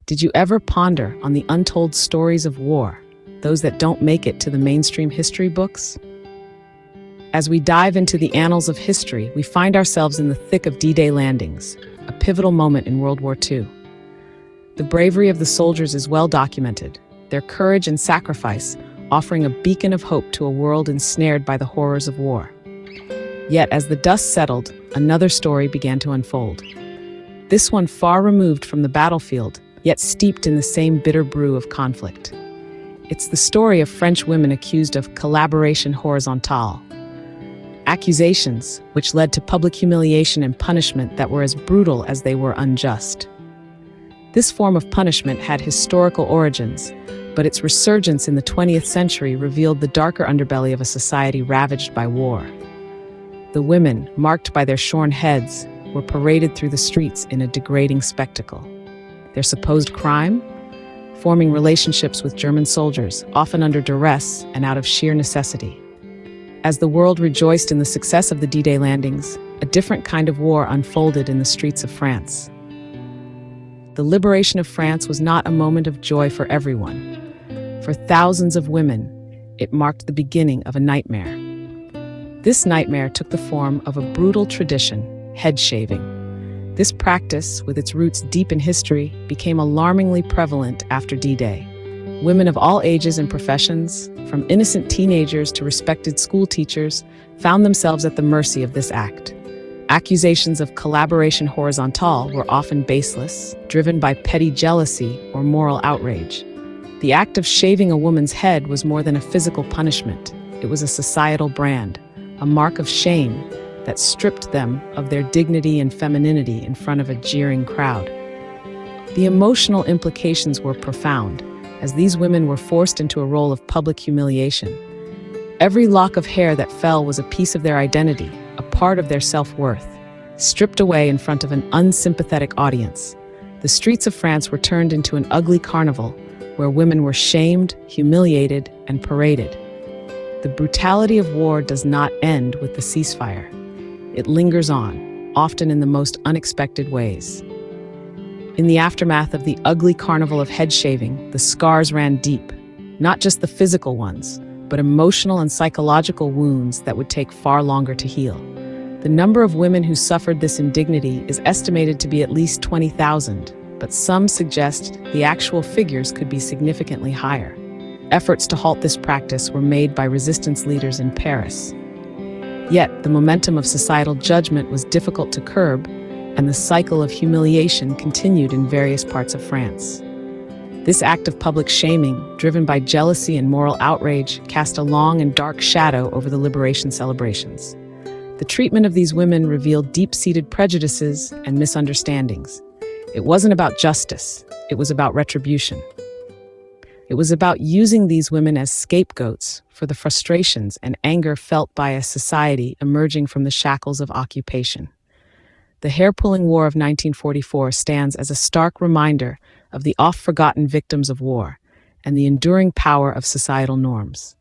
Did you ever ponder on the untold stories of war, those that don't make it to the mainstream history books? As we dive into the annals of history, we find ourselves in the thick of D-Day landings, a pivotal moment in World War II. The bravery of the soldiers is well documented, their courage and sacrifice offering a beacon of hope to a world ensnared by the horrors of war. Yet, as the dust settled, another story began to unfold. This one far removed from the battlefield, yet steeped in the same bitter brew of conflict. It's the story of French women accused of collaboration horizontale. Accusations which led to public humiliation and punishment that were as brutal as they were unjust. This form of punishment had historical origins, but its resurgence in the 20th century revealed the darker underbelly of a society ravaged by war. The women, marked by their shorn heads, were paraded through the streets in a degrading spectacle. Their supposed crime? Forming relationships with German soldiers, often under duress and out of sheer necessity. As the world rejoiced in the success of the D-Day landings, a different kind of war unfolded in the streets of France. The liberation of France was not a moment of joy for everyone. For thousands of women, it marked the beginning of a nightmare. This nightmare took the form of a brutal tradition, head shaving. This practice, with its roots deep in history, became alarmingly prevalent after D-Day. Women of all ages and professions, from innocent teenagers to respected school teachers, found themselves at the mercy of this act. Accusations of collaboration horizontale were often baseless, driven by petty jealousy or moral outrage. The act of shaving a woman's head was more than a physical punishment. It was a societal brand, a mark of shame that stripped them of their dignity and femininity in front of a jeering crowd. The emotional implications were profound, as these women were forced into a role of public humiliation. Every lock of hair that fell was a piece of their identity, a part of their self-worth, stripped away in front of an unsympathetic audience. The streets of France were turned into an ugly carnival, where women were shamed, humiliated, and paraded. The brutality of war does not end with the ceasefire. It lingers on, often in the most unexpected ways. In the aftermath of the ugly carnival of head shaving, the scars ran deep, not just the physical ones, but emotional and psychological wounds that would take far longer to heal. The number of women who suffered this indignity is estimated to be at least 20,000, but some suggest the actual figures could be significantly higher. Efforts to halt this practice were made by resistance leaders in Paris. Yet, the momentum of societal judgment was difficult to curb, and the cycle of humiliation continued in various parts of France. This act of public shaming, driven by jealousy and moral outrage, cast a long and dark shadow over the liberation celebrations. The treatment of these women revealed deep-seated prejudices and misunderstandings. It wasn't about justice, it was about retribution. It was about using these women as scapegoats for the frustrations and anger felt by a society emerging from the shackles of occupation. The hair-pulling war of 1944 stands as a stark reminder of the oft-forgotten victims of war and the enduring power of societal norms.